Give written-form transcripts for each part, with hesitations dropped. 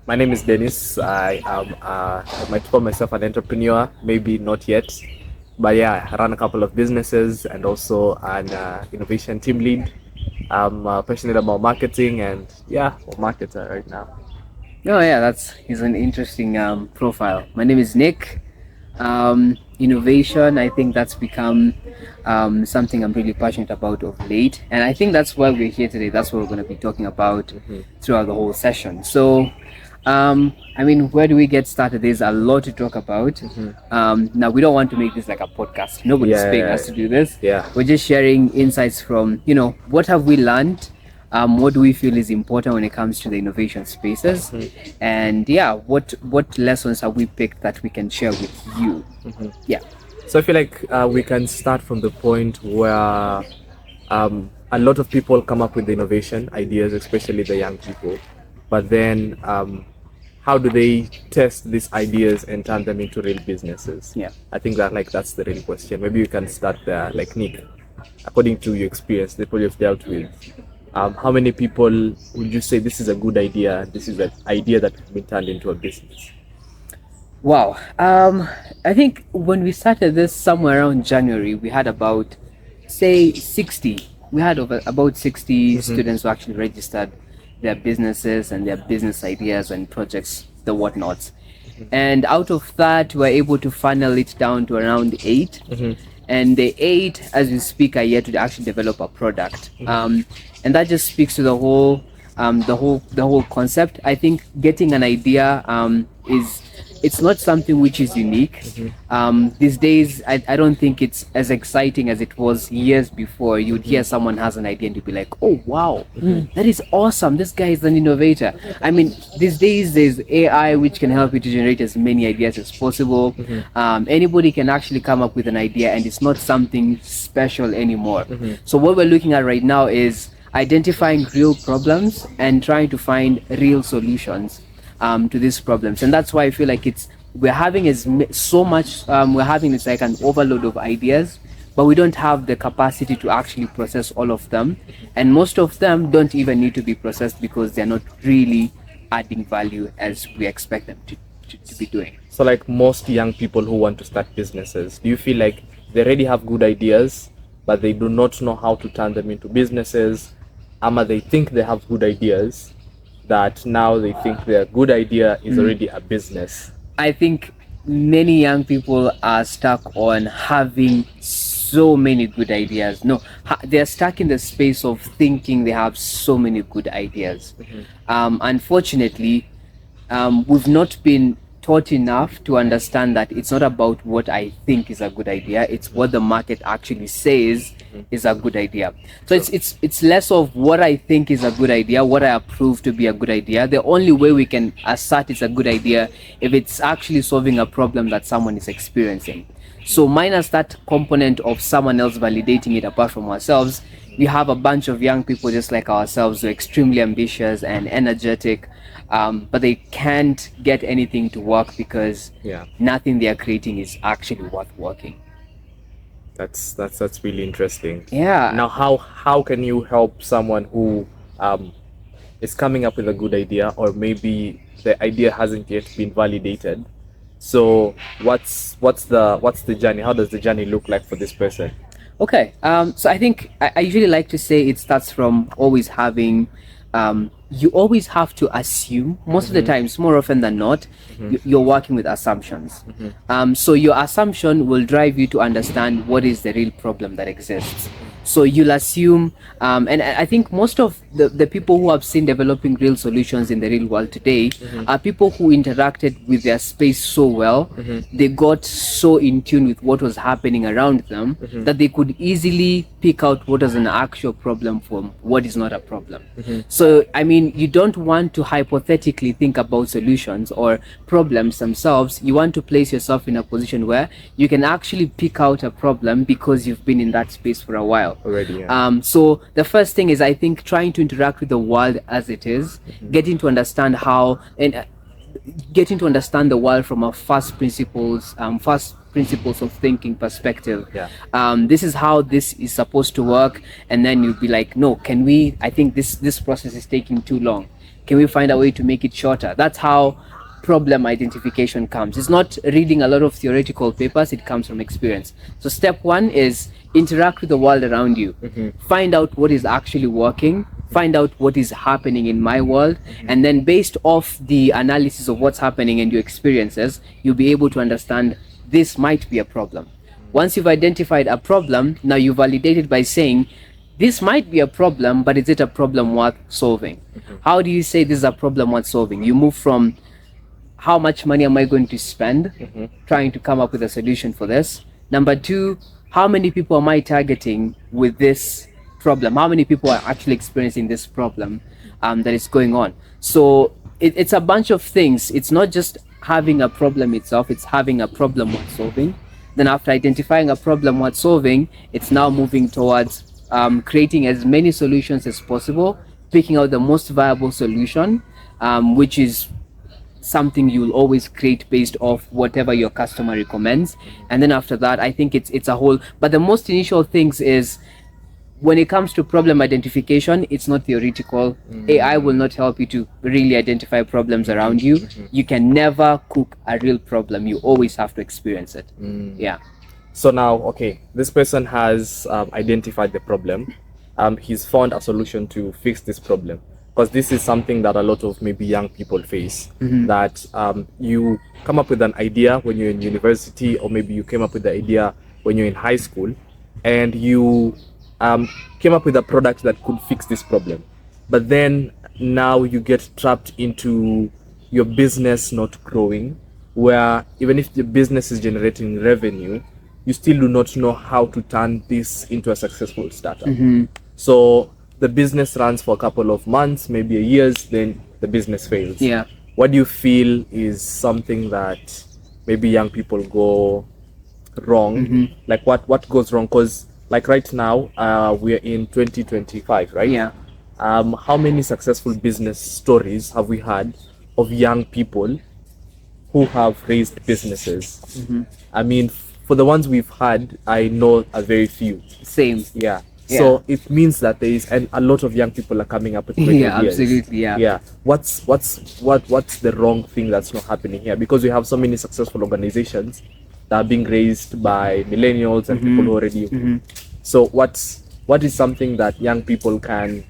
My name is Dennis. I might call myself an entrepreneur, maybe not yet, but yeah, I run a couple of businesses and also an innovation team lead. I'm passionate about marketing and yeah, a marketer right now. Oh yeah, he's an interesting profile. My name is Nick. Innovation, I think that's become something I'm really passionate about of late, and I think that's why we're here today. That's what we're going to be talking about throughout the whole session. So, where do we get started? There's a lot to talk about. Now, we don't want to make this like a podcast. Nobody's paying us to do this. Yeah. We're just sharing insights from what have we learned. What do we feel is important when it comes to the innovation spaces, and yeah, what lessons have we picked that we can share with you? Yeah. So I feel like we can start from the point where a lot of people come up with innovation ideas, especially the young people. But then, how do they test these ideas and turn them into real businesses? Yeah. I think that's the real question. Maybe you can start there, like Nick. According to your experience, the people you've dealt with, how many people would you say this is a good idea? This is an idea that has been turned into a business. Wow. I think when we started this somewhere around January, we had about, say, 60. We had about 60 students who actually registered their businesses and their business ideas and projects, the whatnots. And out of that, we're able to funnel it down to around 8. And the 8, as we speak, are yet to actually develop a product. And that just speaks to the whole concept. I think getting an idea it's not something which is unique. These days, I don't think it's as exciting as it was years before. You'd hear someone has an idea and you'd be like, oh wow, that is awesome, this guy is an innovator. I mean, these days there's AI which can help you to generate as many ideas as possible. Anybody can actually come up with an idea and it's not something special anymore. So what we're looking at right now is identifying real problems and trying to find real solutions to these problems. And that's why I feel like we're having this like an overload of ideas, but we don't have the capacity to actually process all of them, and most of them don't even need to be processed because they're not really adding value as we expect them to be doing. So like most young people who want to start businesses, do you feel like they already have good ideas but they do not know how to turn them into businesses, or they think they have good ideas that now they think their good idea is already a business? I think many young people are stuck on having so many good ideas. No, they're stuck in the space of thinking they have so many good ideas. Unfortunately, we've not been taught enough to understand that it's not about what I think is a good idea, it's what the market actually says is a good idea. So it's less of what I think is a good idea, what I approve to be a good idea. The only way we can assert it's a good idea if it's actually solving a problem that someone is experiencing. So minus that component of someone else validating it apart from ourselves, we have a bunch of young people just like ourselves who are extremely ambitious and energetic, but they can't get anything to work because nothing they are creating is actually worth working. That's really interesting. Yeah. Now, how can you help someone who is coming up with a good idea, or maybe the idea hasn't yet been validated? So what's the journey? How does the journey look like for this person? Okay. So I think I usually like to say it starts from always having. You always have to assume, most of the times, more often than not, you're working with assumptions. So your assumption will drive you to understand what is the real problem that exists. So you'll assume, and I think most of the people who have seen developing real solutions in the real world today are people who interacted with their space so well, they got so in tune with what was happening around them that they could easily pick out what is an actual problem from what is not a problem. So, I mean, you don't want to hypothetically think about solutions or problems themselves. You want to place yourself in a position where you can actually pick out a problem because you've been in that space for a while already. Yeah. So the first thing is, I think, trying to interact with the world as it is, getting to understand how, and getting to understand the world from a first principles of thinking perspective. This is how this is supposed to work, and then you'd be like, no, I think this process is taking too long. Can we find a way to make it shorter? That's how problem identification comes. It's not reading a lot of theoretical papers, it comes from experience. So step one is interact with the world around you. Find out what is actually working, find out what is happening in my world, and then based off the analysis of what's happening and your experiences, you'll be able to understand this might be a problem. Once you've identified a problem, now you validate it by saying, this might be a problem, but is it a problem worth solving? How do you say this is a problem worth solving? You move from how much money am I going to spend trying to come up with a solution for this? Number two, how many people am I targeting with this problem? How many people are actually experiencing this problem that is going on? So it's a bunch of things. It's not just having a problem itself, it's having a problem worth solving. Then after identifying a problem worth solving, it's now moving towards creating as many solutions as possible, picking out the most viable solution, which is something you'll always create based off whatever your customer recommends. And then after that, I think it's a whole, but the most initial things is when it comes to problem identification, it's not theoretical. AI will not help you to really identify problems around you. You can never cook a real problem. You always have to experience it. Yeah. So now, okay, this person has identified the problem. He's found a solution to fix this problem. Because this is something that a lot of maybe young people face, that you come up with an idea when you're in university, or maybe you came up with the idea when you're in high school, and you came up with a product that could fix this problem. But then now you get trapped into your business not growing, where even if the business is generating revenue, you still do not know how to turn this into a successful startup. So the business runs for a couple of months, maybe a years, then the business fails. Yeah. What do you feel is something that maybe young people go wrong? Like what goes wrong? Because like right now, we're in 2025, right? Yeah. How many successful business stories have we had of young people who have raised businesses? I mean, for the ones we've had, I know a very few. Same. Yeah. So it means that there is, and a lot of young people are coming up with great ideas. Absolutely. Yeah. What's the wrong thing that's not happening here? Because we have so many successful organizations that are being raised by millennials and people who already. So what is something that young people can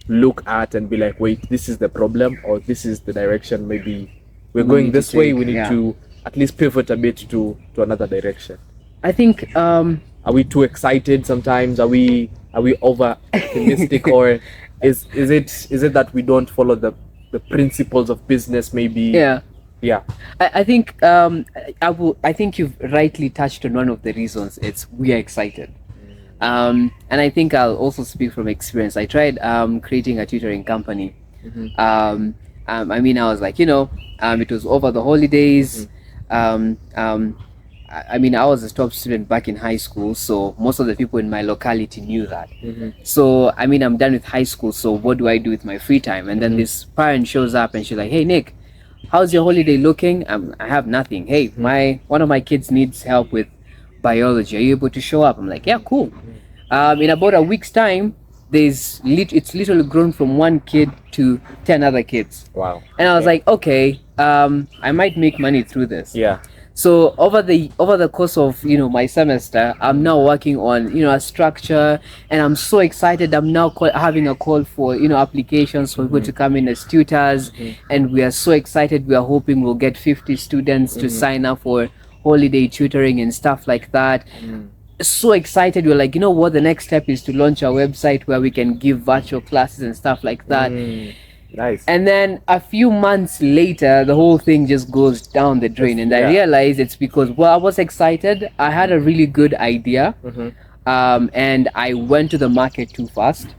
look at and be like, wait, this is the problem, or this is the direction? Maybe we're going this way. We need to at least pivot a bit to another direction. I think. Are we too excited sometimes? Are we over optimistic, or is it that we don't follow the principles of business? Maybe. Yeah. I think I think you've rightly touched on one of the reasons. It's we are excited. And I think I'll also speak from experience. I tried creating a tutoring company. I mean, I was like, it was over the holidays. I mean, I was a top student back in high school, so most of the people in my locality knew that. So, I mean, I'm done with high school, so what do I do with my free time? And then this parent shows up and she's like, hey, Nick, how's your holiday looking? I have nothing. Hey, one of my kids needs help with biology. Are you able to show up? I'm like, yeah, cool. In about a week's time, it's literally grown from one kid to 10 other kids. Wow. And I was like, okay, I might make money through this. Yeah. So over the course of my semester, I'm now working on a structure, and I'm so excited. I'm now having a call for applications for people to come in as tutors, and we are so excited. We are hoping we'll get 50 students to sign up for holiday tutoring and stuff like that. So excited. We're like, what, the next step is to launch our website where we can give virtual classes and stuff like that. Nice. And then a few months later, the whole thing just goes down the drain. And I realized it's because, I was excited. I had a really good idea. And I went to the market too fast.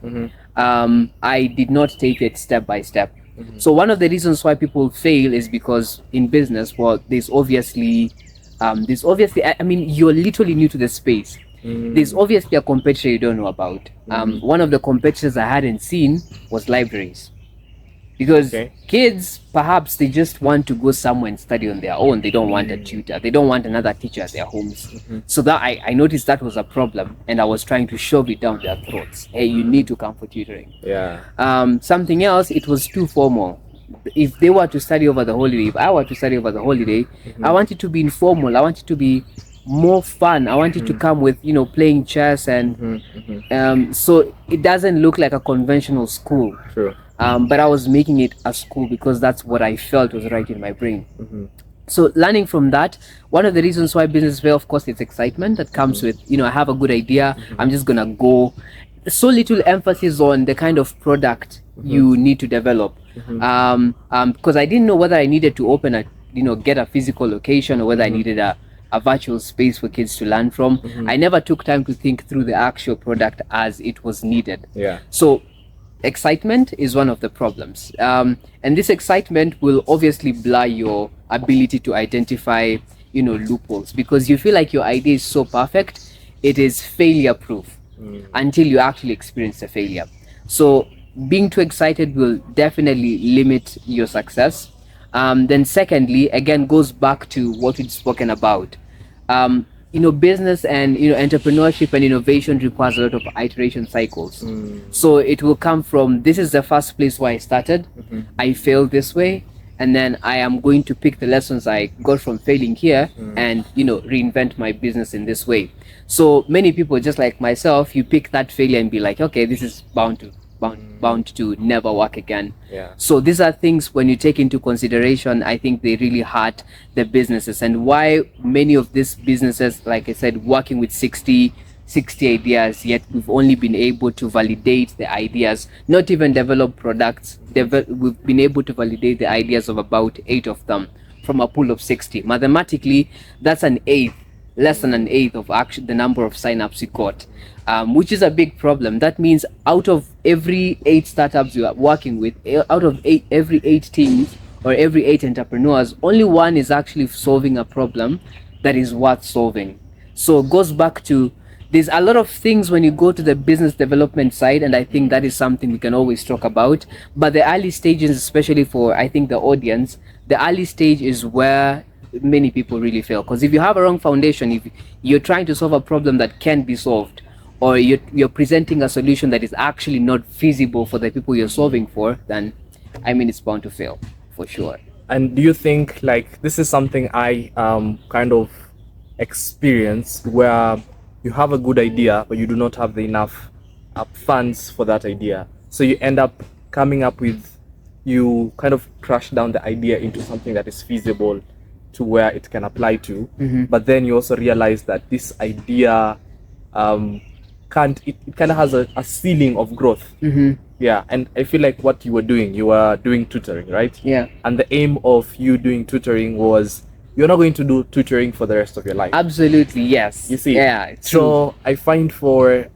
I did not take it step by step. So one of the reasons why people fail is because in business, there's obviously, I mean, you're literally new to the space. There's obviously a competitor you don't know about. One of the competitors I hadn't seen was libraries. Because kids, perhaps they just want to go somewhere and study on their own. They don't want a tutor. They don't want another teacher at their homes. So that I noticed that was a problem, and I was trying to shove it down their throats. Hey, you need to come for tutoring. Yeah. Something else, it was too formal. if they were to study over the holiday, if I were to study over the holiday, I want it to be informal. I want it to be more fun. I want it to come with, you know, playing chess and so it doesn't look like a conventional school. True. But I was making it a school because that's what I felt was right in my brain. So learning from that, one of the reasons why business fail, of course, it's excitement that comes with, you know, I have a good idea, I'm just gonna go. So little emphasis on the kind of product you need to develop. Because I didn't know whether I needed to open a, you know, get a physical location, or whether I needed a virtual space for kids to learn from. I never took time to think through the actual product as it was needed. Yeah. So excitement is one of the problems, and this excitement will obviously blur your ability to identify, you know, loopholes, because you feel like your idea is so perfect, it is failure proof until you actually experience a failure. So being too excited will definitely limit your success. Then secondly, again, goes back to what we've spoken about. You know, business and, you know, entrepreneurship and innovation requires a lot of iteration cycles. So it will come from, this is the first place where I started, I failed this way, and then I am going to pick the lessons I got from failing here and, you know, reinvent my business in this way. So many people, just like myself, you pick that failure and be like, okay, this is bound to never work again. Yeah. So these are things, when you take into consideration, I think they really hurt the businesses, and why many of these businesses, like I said, working with 60 ideas, yet we've only been able to validate the ideas, not even develop products. We've been able to validate the ideas of about 8 of them from a pool of 60. Mathematically, that's an eighth, less than an eighth of actually the number of signups we got, which is a big problem. That means out of every 8 startups you are working with, out of every 8 teams or every 8 entrepreneurs, only one is actually solving a problem that is worth solving. So it goes back to, there's a lot of things when you go to the business development side, and I think that is something we can always talk about. But the early stages, especially for, I think, the audience, the early stage is where many people really fail. Because if you have a wrong foundation, if you're trying to solve a problem that can be solved, or you're presenting a solution that is actually not feasible for the people you're solving for, then, I mean, it's bound to fail for sure. And do you think, like, this is something I kind of experienced, where you have a good idea but you do not have the enough funds for that idea, so you end up coming up with, you kind of crush down the idea into something that is feasible to where it can apply to, but then you also realize that this idea it kind of has a ceiling of growth. Yeah. And I feel like what you were doing tutoring, right? Yeah. And the aim of you doing tutoring was, you're not going to do tutoring for the rest of your life. Absolutely, yes. You see? Yeah, it's so true.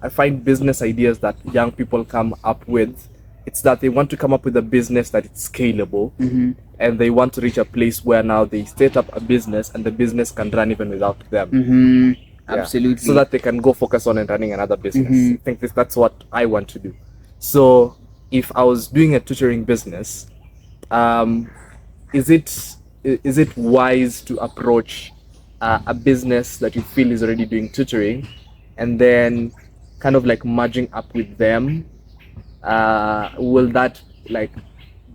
I find business ideas that young people come up with, it's that they want to come up with a business that is scalable, and they want to reach a place where now they set up a business and the business can run even without them. Yeah. Absolutely. So that they can go focus on and running another business. I think that's what I want to do. So if I was doing a tutoring business, is it wise to approach a business that you feel is already doing tutoring, and then kind of like merging up with them? Will that like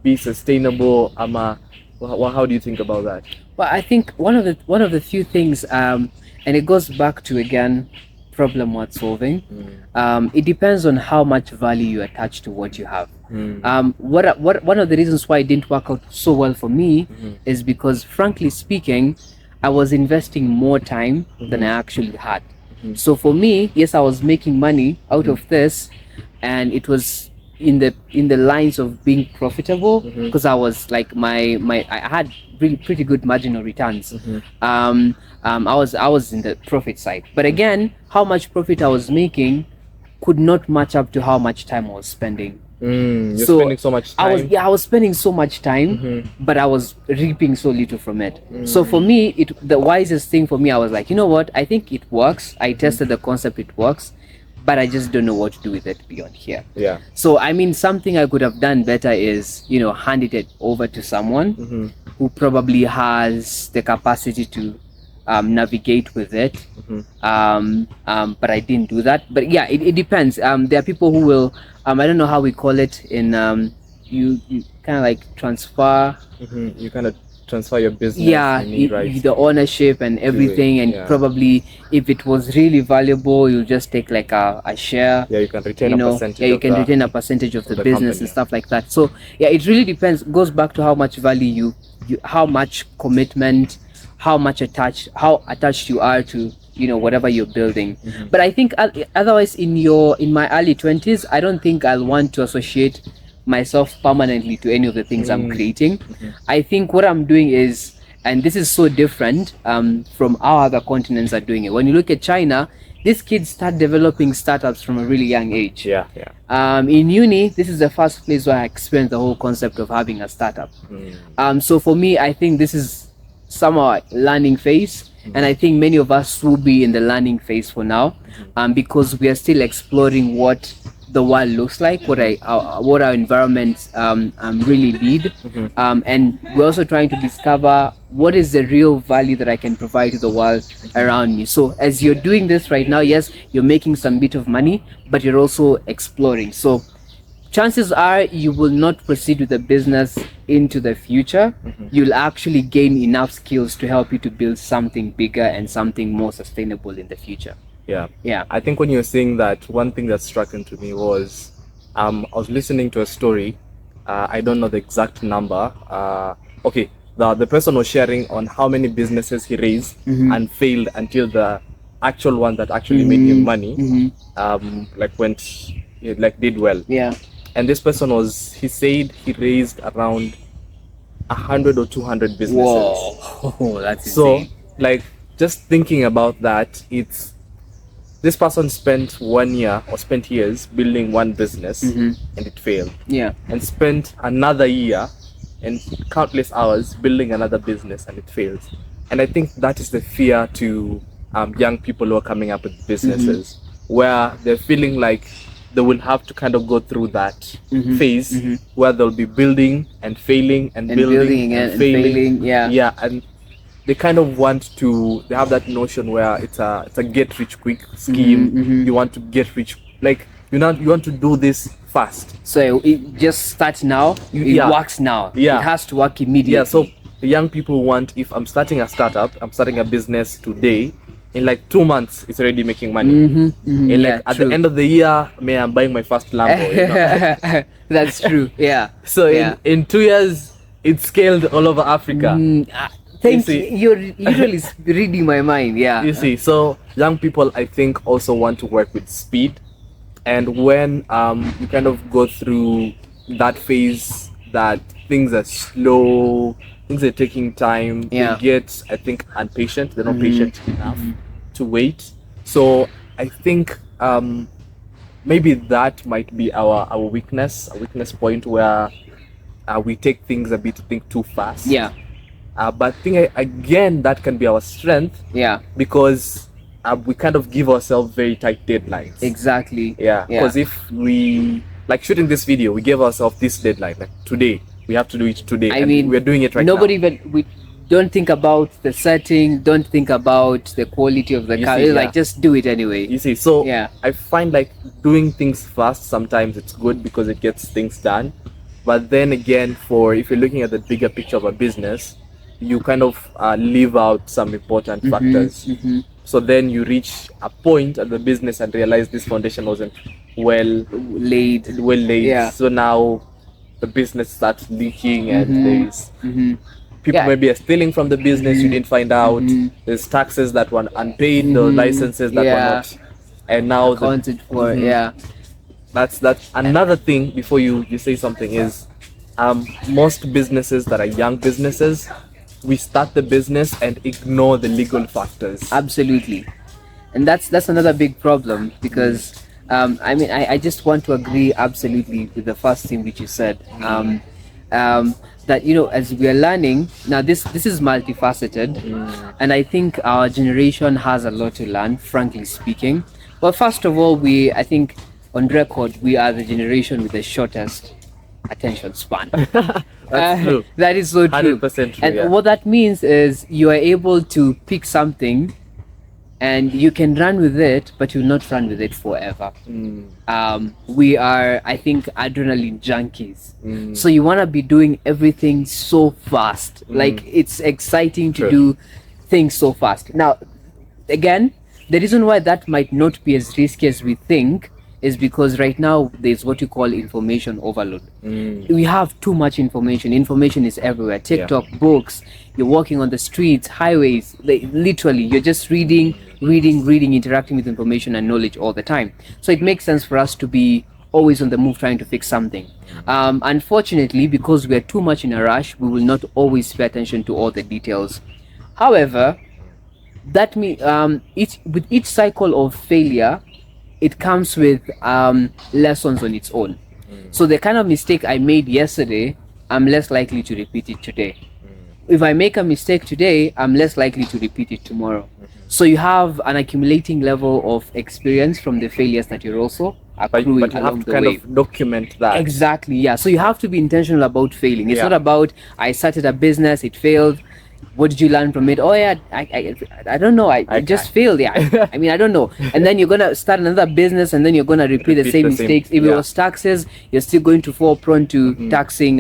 be sustainable? How do you think about that? Well, I think one of the few things, and it goes back to, again, problem worth solving. It depends on how much value you attach to what you have. One of the reasons why it didn't work out so well for me is because, frankly speaking, I was investing more time than I actually had. So for me, yes, I was making money out of this, and it was in the lines of being profitable, because I was like I had really pretty good marginal returns. I was in the profit side, but again, how much profit I was making could not match up to how much time I was spending. You're spending so much time. I was spending so much time, but I was reaping so little from it. So for me, the wisest thing for me, I was like, you know what, I think it works. I tested the concept, it works, but I just don't know what to do with it beyond here. Yeah. So I mean, something I could have done better is, handed it over to someone who probably has the capacity to navigate with it. But I didn't do that. But yeah, it depends. There are people who will, I don't know how we call it in you kind of like transfer You kind of transfer your business, yeah any rights. the ownership and everything, and yeah. probably if it was really valuable, you just take like a share. Yeah, you can retain You a know, percentage. yeah, you of can the, retain a percentage of of the business company. and stuff like that. So yeah, it really depends. Goes back to how much value you how much commitment, how attached you are to, you know, whatever you're building. But I think otherwise, in my early 20s, I don't think I'll want to associate myself permanently to any of the things I'm creating. I think what I'm doing is, and this is so different from how other continents are doing it. When you look at China, these kids start developing startups from a really young age. Yeah, yeah. In uni, this is the first place where I experienced the whole concept of having a startup. So for me, I think this is somewhat learning phase, and I think many of us will be in the learning phase for now, because we are still exploring what the world looks like, what our environments really need, and we're also trying to discover what is the real value that I can provide to the world around me. So as you're doing this right now, yes, you're making some bit of money, but you're also exploring. So chances are you will not proceed with the business into the future. You'll actually gain enough skills to help you to build something bigger and something more sustainable in the future. Yeah. I think when you're saying that, one thing that struck into me was I was listening to a story. I don't know the exact number. Okay, the person was sharing on how many businesses he raised and failed until the actual one that actually made him money did well. Yeah. And this person he said he raised around 100 or 200 businesses. Whoa, that's So insane. like, just thinking about that, this person spent 1 year or spent years building one business and it failed, Yeah. and spent another year and countless hours building another business and it failed. And I think that is the fear to young people who are coming up with businesses, where they're feeling like they will have to kind of go through that phase where they'll be building and failing and building and failing. Yeah, and they kind of they have that notion where it's a get rich quick scheme. You want to get rich, like you want to do this fast. So it just starts now. It works now. Yeah. It has to work immediately. Yeah, so the young people want, if I'm starting a startup, I'm starting a business today, in like 2 months it's already making money. In like at the end of the year, I'm buying my first Lambo. You know? That's true. Yeah. So in 2 years, it's scaled all over Africa. Thank you. You're literally reading my mind. Yeah. You see, so young people, I think, also want to work with speed. And when you kind of go through that phase that things are slow, things are taking time, they get, I think, impatient. They're not patient enough to wait. So I think maybe that might be our weakness, a weakness point where we take things think too fast. Yeah. But I think again that can be our strength. Yeah. Because we kind of give ourselves very tight deadlines. Exactly. Yeah. Because if we, like shooting this video, we gave ourselves this deadline, like today, we have to do it today. I mean, we're doing it right now. We don't think about the setting, don't think about the quality of the car. Like, just do it anyway. You see, so I find like doing things fast, sometimes it's good because it gets things done. But then again, if you're looking at the bigger picture of a business, you kind of leave out some important factors. So then you reach a point at the business and realize this foundation wasn't well laid. Yeah. So now the business starts leaking, and there's people maybe are stealing from the business. You didn't find out. There's taxes that were unpaid, the licenses that were not, and now accounted for. That's another thing. Before you say something, is most businesses that are young businesses, we start the business and ignore the legal factors. Absolutely. And that's another big problem, because I mean, I just want to agree absolutely with the first thing which you said, that, you know, as we are learning now, this is multifaceted, and I think our generation has a lot to learn, frankly speaking. But first of all, I think on record, we are the generation with the shortest attention span. That's true. That is so true. 100% true. And what that means is you are able to pick something and you can run with it, but you'll not run with it forever. We are, I think, adrenaline junkies. So you want to be doing everything so fast. Like, it's exciting to do things so fast. Now, again, the reason why that might not be as risky as we think is because right now there's what you call information overload. We have too much information. Information is everywhere. TikTok, books, you're walking on the streets, highways, literally you're just reading, interacting with information and knowledge all the time. So it makes sense for us to be always on the move trying to fix something. Unfortunately, because we're too much in a rush, we will not always pay attention to all the details. However, that with each cycle of failure, it comes with lessons on its own. So the kind of mistake I made yesterday, I'm less likely to repeat it today. If I make a mistake today, I'm less likely to repeat it tomorrow. So you have an accumulating level of experience from the failures that you're also accruing but you along have to the kind way. of document that. Exactly, yeah. So you have to be intentional about failing. It's not about, I started a business, it failed. What did you learn from it? Oh yeah, I don't know. I just failed. Yeah, I mean, I don't know. And then you're gonna start another business, and then you're gonna repeat the same mistakes. If it was taxes, you're still going to fall prone to taxing,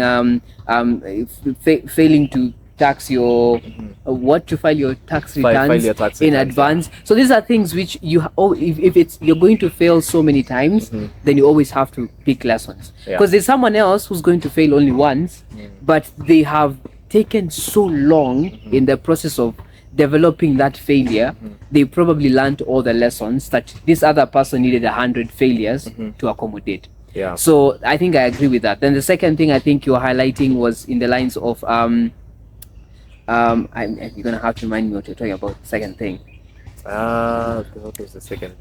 failing to tax your to file your tax returns in advance. So these are things which if you're going to fail so many times, then you always have to pick lessons, because there's someone else who's going to fail only once, but they have taken so long in the process of developing that failure. They probably learned all the lessons that this other person needed 100 failures to accommodate. So I think I agree with that. Then the second thing I think you're highlighting was in the lines of you're gonna have to remind me what you're talking about. The second thing. What was the second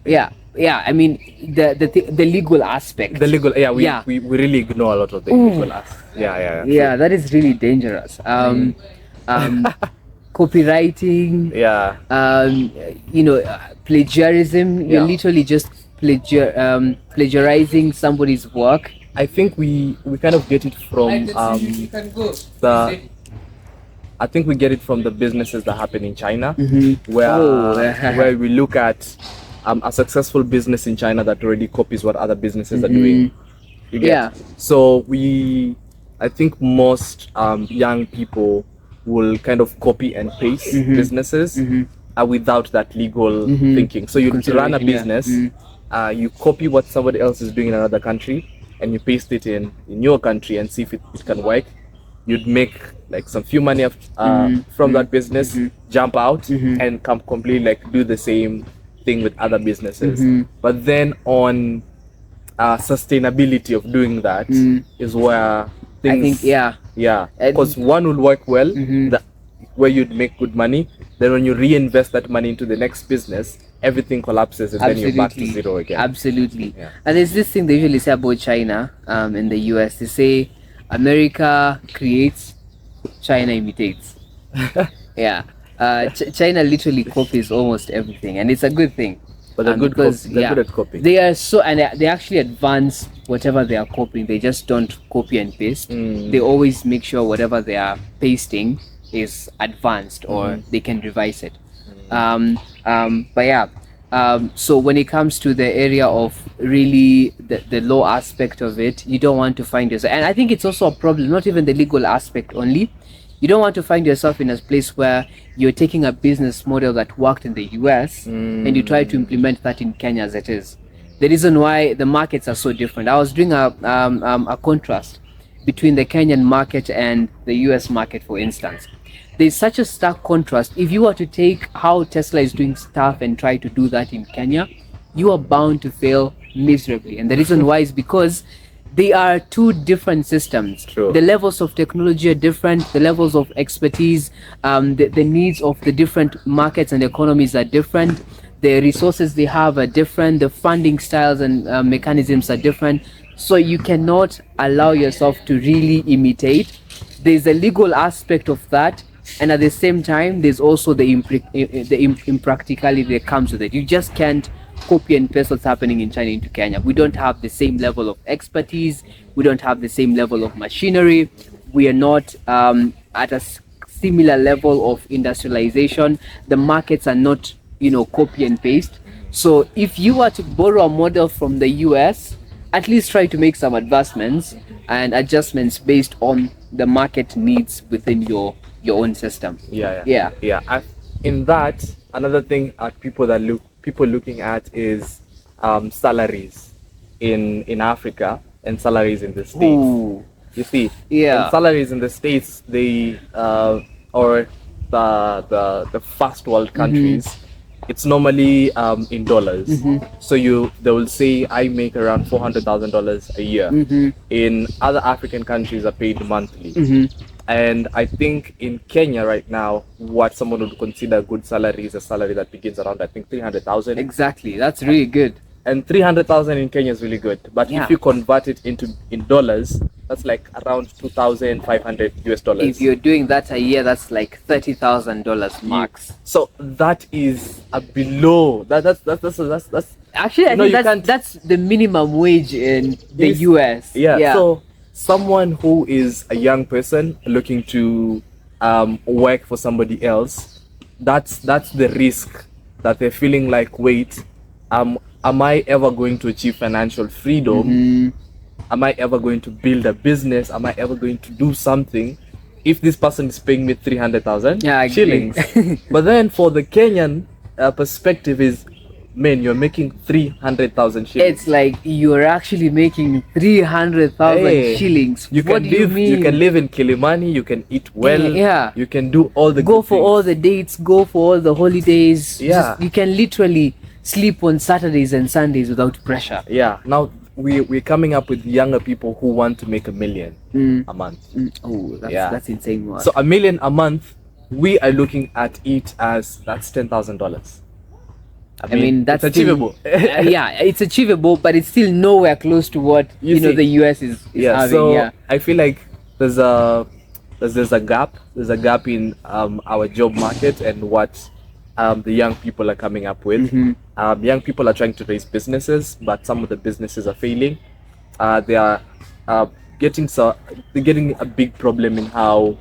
thing? Yeah. I mean the legal aspect. The legal, we really ignore a lot of the legal aspect. Yeah, that is really dangerous. Copywriting. Plagiarism. You're literally just plagiarizing somebody's work. I think we kind of get it from I think we get it from the businesses that happen in China, where we look at a successful business in China that already copies what other businesses are doing. You get? So I think most young people will kind of copy and paste businesses without that legal thinking. So you run a business, you copy what somebody else is doing in another country, and you paste it in your country and see if it can work. You'd make like some few money from that business, jump out and come completely like do the same thing with other businesses. But then on sustainability of doing that is where things, I think, because one will work well, where you'd make good money. Then when you reinvest that money into the next business, everything collapses and then you're back to zero again. Absolutely. And there's this thing they usually say about China in the US. They say America creates, China imitates. China literally copies almost everything, and it's a good thing. But they're good at copying. They are they actually advance whatever they are copying. They just don't copy and paste. They always make sure whatever they are pasting is advanced, or they can revise it. So when it comes to the area of really the law aspect of it, you don't want to find yourself, and I think it's also a problem, not even the legal aspect only. You don't want to find yourself in a place where you're taking a business model that worked in the US and you try to implement that in Kenya as it is. The reason why the markets are so different, I was doing a contrast between the Kenyan market and the US market, for instance. There's such a stark contrast. If you were to take how Tesla is doing stuff and try to do that in Kenya, you are bound to fail miserably. And the reason why is because they are two different systems. True. The levels of technology are different, the levels of expertise, the needs of the different markets and economies are different, the resources they have are different, the funding styles and mechanisms are different. So you cannot allow yourself to really imitate. There's a legal aspect of that, and at the same time there's also the impracticality that comes with it. You just can't copy and paste what's happening in China into Kenya. We don't have the same level of expertise, we don't have the same level of machinery, we are not at a similar level of industrialization, the markets are not copy and paste. So if you were to borrow a model from the US, at least try to make some advancements and adjustments based on the market needs within your own system. Yeah. In that, another thing people looking at is salaries in Africa and salaries in the States. Ooh. You see, Yeah. and salaries in the States, they or the first world countries, it's normally in dollars. So they will say I make around $400,000 a year. In other African countries are paid monthly. And I think in Kenya right now, what someone would consider a good salary is a salary that begins around, I think, 300,000. Exactly, that's really good. And 300,000 in Kenya is really good. But Yeah. if you convert it in dollars, that's like around 2,500 US dollars. If you're doing that a year, that's like $30,000 max. So that is a below. That's Actually, I You know, think you can't- that's the minimum wage in the Yes. US. yeah. So someone who is a young person looking to work for somebody else, that's the risk that they're feeling like, wait, am I ever going to achieve financial freedom? Am I ever going to build a business? Am I ever going to do something if this person is paying me 300,000 Yeah, I agree. shillings? But then for the Kenyan perspective is, man, you're making 300,000 shillings. it's like you're actually making 300,000 Hey, shillings. You What can do you live. mean? You can live in Kilimani. You can eat well. Yeah. You can do all the Go good for things. all the dates, go for all the holidays. Yeah. You can literally sleep on Saturdays and Sundays without pressure. Yeah. Now we're coming up with younger people who want to make $1 million a month. Oh, Yeah. that's insane. Work. So $1 million a month, we are looking at it as that's $10,000. I mean, that's it's still- achievable. yeah, it's achievable, but it's still nowhere close to what You see. the US is Yeah. having. So Yeah. I feel like there's a gap. There's a gap in our job market and what the young people are coming up with. Young people are trying to raise businesses, but some of the businesses are failing. They are they're getting a big problem in how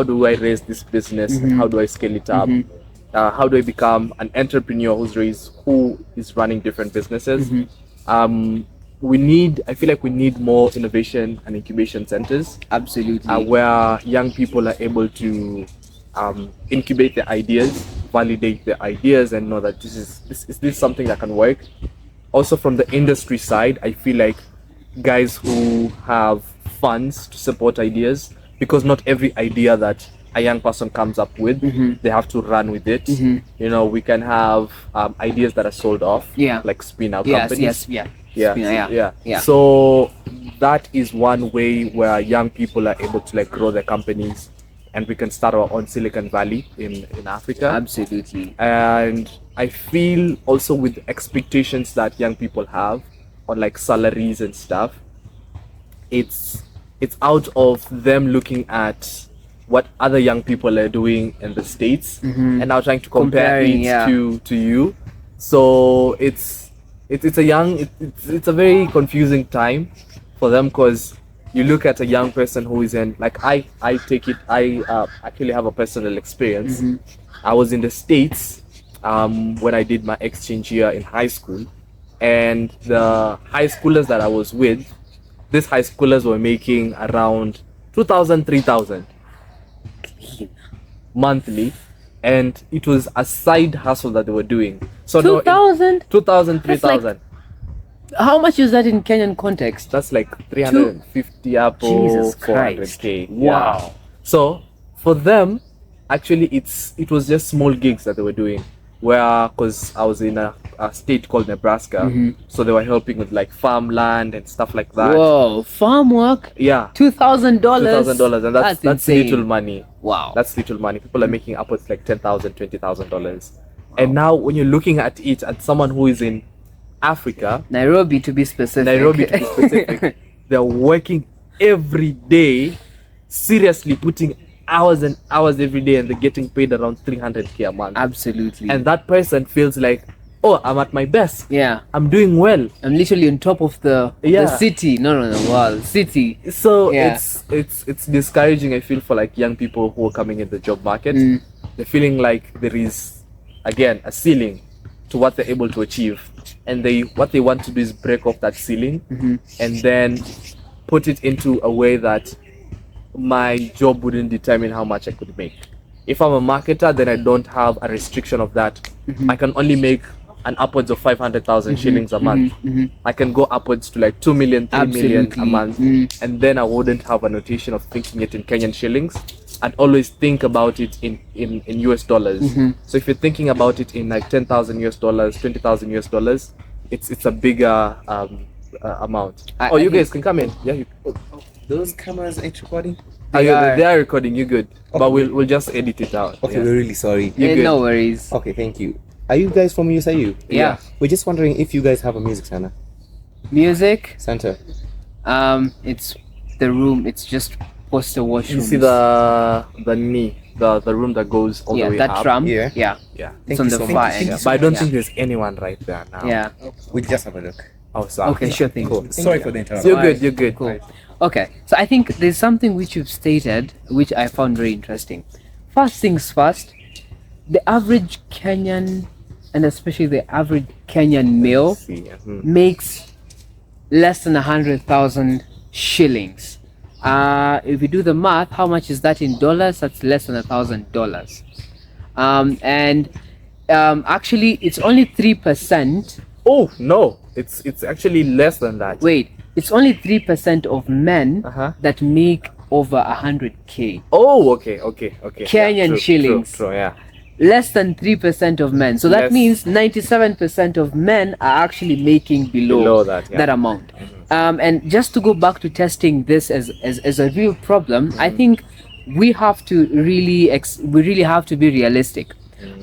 do I raise this business and how do I scale it up? How do I become an entrepreneur who is running different businesses? I feel like we need more innovation and incubation centers Absolutely. where young people are able to incubate their ideas, validate their ideas, and know that is this something that can work. Also, from the industry side, I feel like guys who have funds to support ideas, because not every idea that a young person comes up with, they have to run with it. We can have ideas that are sold off, Yeah. like spin-out Yes, companies. yes, yeah. Yeah, Spinner, yeah. So that is one way where young people are able to like grow their companies, and we can start our own Silicon Valley in Africa. Absolutely. And I feel also with expectations that young people have on like salaries and stuff, it's out of them looking at what other young people are doing in the States and now trying to compare Comparing, it yeah. to you. So it's a very confusing time for them, because you look at a young person who is in, like, I actually have a personal experience. I was in the States when I did my exchange year in high school, and the high schoolers that I was with, these high schoolers were making around 2,000, 3,000 monthly, and it was a side hustle that they were doing. So 2,000? 2,000, That's like 3,000. How much is that in Kenyan context? That's like 350 Apple, Jesus Christ. 400K. Wow. Yeah. So for them, actually, it was just small gigs that they were doing. Because I was in a state called Nebraska, so they were helping with like farmland and stuff like that. Whoa, farm work? Yeah, $2,000? $2,000, and that's insane. little money. Wow. That's little money. People are making upwards like $10,000, $20,000. And now when you're looking at it, at someone who is in Africa, Nairobi to be specific. they're working every day, seriously putting hours and hours every day, and they're getting paid around 300K a month. Absolutely. And that person feels like, oh, I'm at my best. yeah, I'm doing well. I'm literally on top of the Yeah. city. No, the world. City. So Yeah. it's discouraging, I feel, for like young people who are coming in the job market. They're feeling like there is again, a ceiling to what they're able to achieve. And what they want to do is break off that ceiling and then put it into a way that my job wouldn't determine how much I could make. If I'm a marketer, then I don't have a restriction of that. I can only make an upwards of 500,000 shillings a month. I can go upwards to like 2 million, 3 million a month. And then I wouldn't have a notation of thinking it in Kenyan shillings. I'd always think about it in US dollars. So if you're thinking about it in like 10,000 US dollars, 20,000 US dollars, it's a bigger amount. You guys can come in. Yeah. Those cameras ain't recording? They are recording. You good? Okay. But we'll just edit it out. Okay, we're really sorry. No worries. Okay, thank you. Are you guys from USIU? Yeah. We're just wondering if you guys have a music center. Music? Center. It's the room. It's just poster washrooms. You see the room that goes all the way that up? tram. Yeah. It's on the far end. But I don't think there's anyone right there now. Yeah. We'll just have a look. Oh, sorry. Okay, sure thing. Cool. Sorry for the interruption. You're good. Cool. Okay, so I think there's something which you've stated which I found very interesting. First things first, the average Kenyan, and especially the average Kenyan male, makes less than 100,000 shillings. If you do the math, how much is that in dollars? That's less than $1,000. Actually, it's only 3%. Oh no, it's actually less than that. Wait, it's only 3% of men that make over 100K. Oh, okay. Kenyan shillings. True, yeah. Less than 3% of men. So that means 97% of men are actually making below that amount. And just to go back to testing this as a real problem, I think we have to really have to be realistic.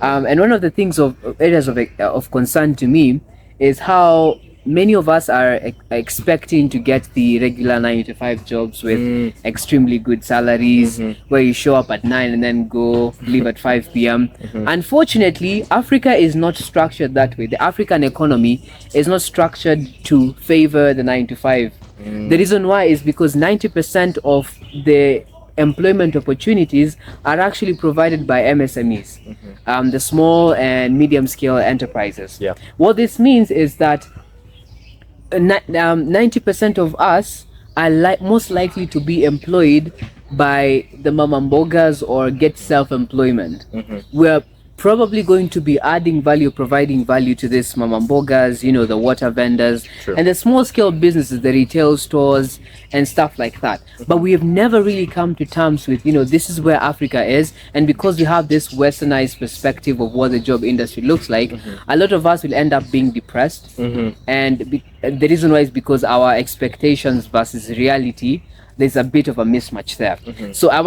And one of the things areas of concern to me is how many of us are expecting to get the regular 9 to 5 jobs with extremely good salaries, where you show up at 9 and then leave at 5 p.m. Unfortunately, Africa is not structured that way. The African economy is not structured to favor the 9 to 5. The reason why is because 90% of the employment opportunities are actually provided by MSMEs, the small and medium scale enterprises. What this means is that 90% of us are most likely to be employed by the mamambogas or get self-employment. We're probably going to be adding value, providing value to this mamambogas, the water vendors, and the small scale businesses, the retail stores and stuff like that. But we have never really come to terms with, this is where Africa is. And because we have this westernized perspective of what the job industry looks like, a lot of us will end up being depressed. And the reason why is because our expectations versus reality, there's a bit of a mismatch there. So I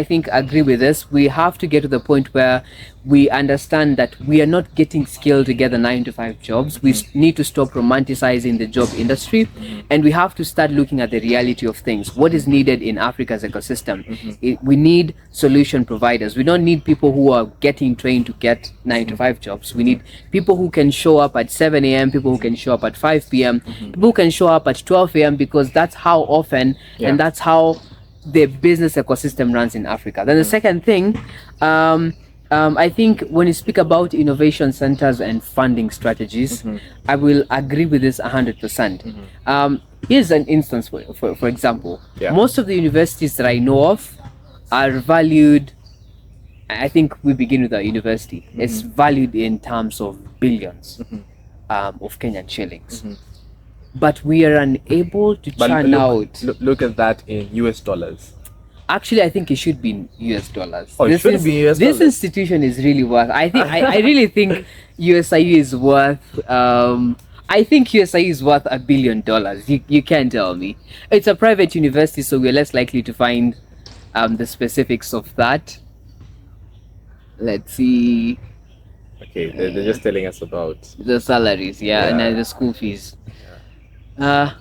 think agree with this. We have to get to the point where we understand that we are not getting skilled together 9 to 5 jobs. We need to stop romanticizing the job industry, and we have to start looking at the reality of things. What is needed in Africa's ecosystem? We need solution providers. We don't need people who are getting trained to get 9 to 5 jobs. We need people who can show up at 7 a.m., people who can show up at 5 p.m., people who can show up at 12 a.m. because that's how often and that's how the business ecosystem runs in Africa. Then the second thing, I think when you speak about innovation centers and funding strategies, I will agree with this 100%. Here's an instance, for example. Most of the universities that I know of are valued, I think we begin with our university, it's valued in terms of billions of Kenyan shillings. But we are unable to churn out. Look at that in US dollars. Actually, I think it should be in US dollars. Oh, it should be US dollars. This institution is really worth. I really think USIU is worth. I think USIU is worth $1 billion. You can't tell me. It's a private university, so we're less likely to find the specifics of that. Let's see. Okay, they're just telling us about the salaries, and then the school fees. Let's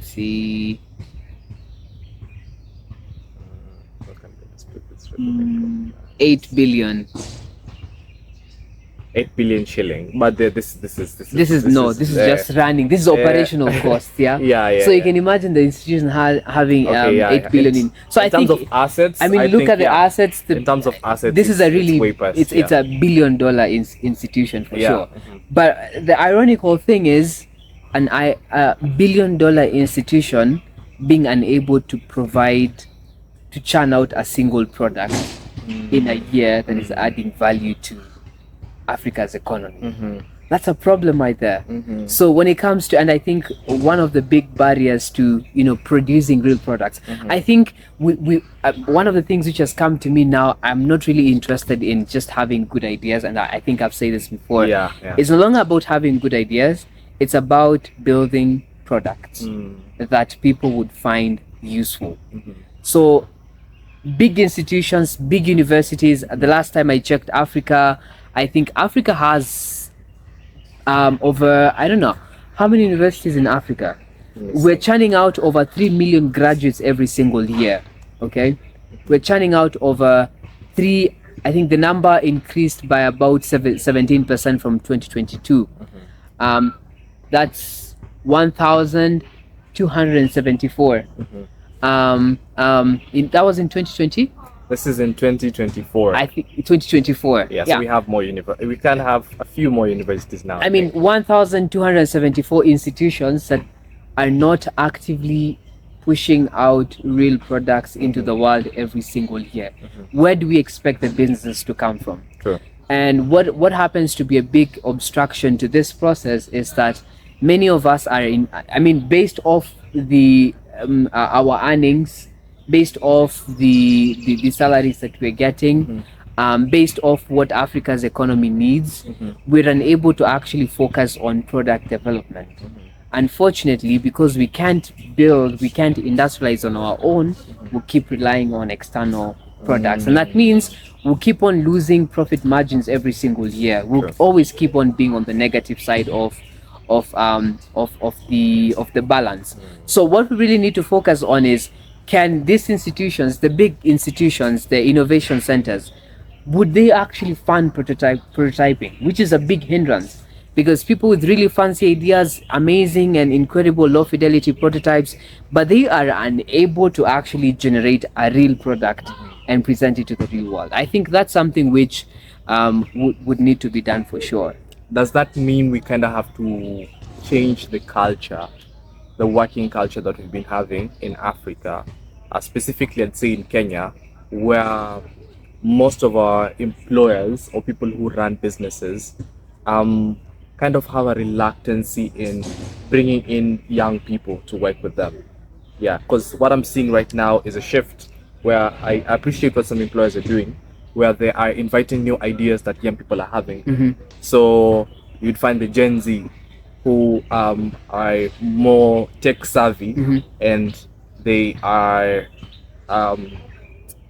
see. 8 billion. 8 billion shilling, but this is just running. This is operational cost. Yeah. Yeah. So you can imagine the institution having 8 billion in. So in I terms think of assets, I mean, I look think, at the assets. In terms of assets, this is a really way past, it's a $1 billion institution for sure. Mm-hmm. But the ironical thing is, a $1 billion institution being unable to churn out a single product in a year that is adding value to Africa's economy. Mm-hmm. That's a problem right there. Mm-hmm. So when it comes to, and I think one of the big barriers to producing real products, I think we one of the things which has come to me now, I'm not really interested in just having good ideas, and I think I've said this before. It's no longer about having good ideas. It's about building products that people would find useful. So big institutions, big universities. The last time I checked Africa, I think Africa has over, I don't know how many universities in Africa. We're churning out over 3 million graduates every single year. Okay, we're churning out over I think the number increased by about 17% from 2022. That's 1,274. That was in 2020. This is in 2024. I think 2024. Yeah, so we have more we can have a few more universities now. I mean, 1,274 institutions that are not actively pushing out real products into the world every single year. Where do we expect the businesses to come from? True. And what happens to be a big obstruction to this process is that many of us are based off the our earnings, based off the salaries that we're getting, based off what Africa's economy needs, we're unable to actually focus on product development. Unfortunately, because we can't industrialize on our own, we'll keep relying on external products, and that means we'll keep on losing profit margins every single year. We'll always keep on being on the negative side of the balance. So what we really need to focus on is, can these institutions, the big institutions, the innovation centers, would they actually fund prototyping, which is a big hindrance, because people with really fancy ideas, amazing and incredible low fidelity prototypes, but they are unable to actually generate a real product and present it to the real world. I think that's something which would need to be done for sure. Does that mean we kind of have to change the culture, the working culture that we've been having in Africa, specifically I'd say in Kenya, where most of our employers or people who run businesses kind of have a reluctancy in bringing in young people to work with them? Yeah, because what I'm seeing right now is a shift where I appreciate what some employers are doing, where they are inviting new ideas that young people are having. So you'd find the Gen Z who are more tech savvy, and they are